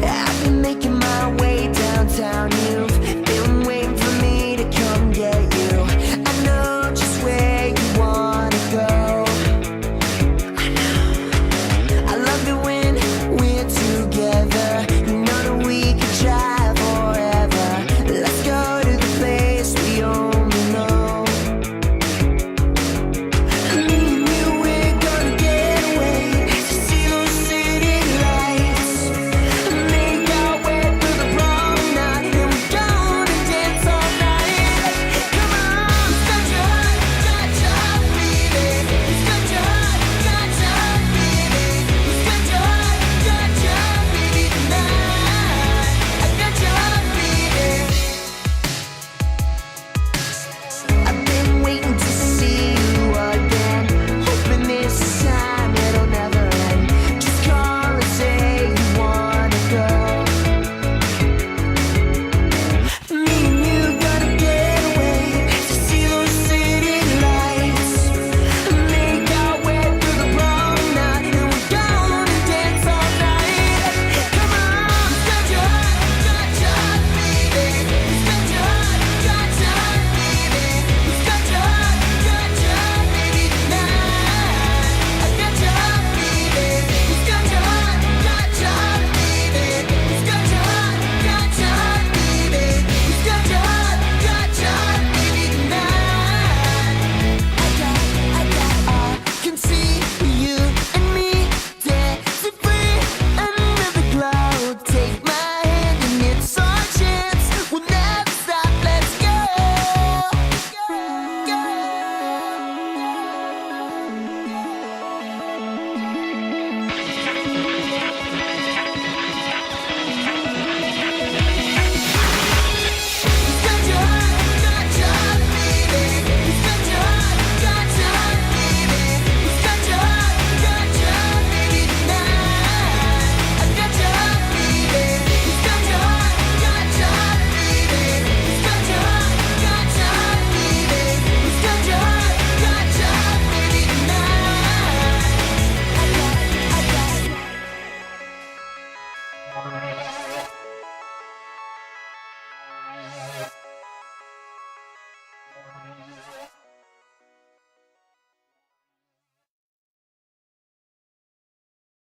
I've been making my way downtown. You've been waiting for me to come get you. I know just where you wanna go. I love it when we're together. You know that we could drive forever. Let's go to the place we only know. Me and you, we're gonna get away to see those city lights. Make our way through the promenade, and we're gonna dance all night. Come on, start your heart, beating. Start your heart, beating. Start your heart, beating tonight. I got your heart beating. I've been waiting to see you again, hoping this time it'll never end. Just call and say you wanna go. Me and you gonna get away to see those city lights. Make our way through the promenade, and we're gonna dance all night. Come on, start your heart, beating. Start your heart, beating. Start your heart, beating tonight. I got your heart beating. Start your heart, beating. Start your heart, beating. Start your heart, beating tonight. I can see you and me dancing free under the cloud. Take my hand and it's our chance. We'll never stop. Let's go. Start your heart, beating. Start your heart, beating. Start your heart, beating tonight. I got your heart beating. Start your heart, beating. Start your heart, beating. Start your heart, beating tonight.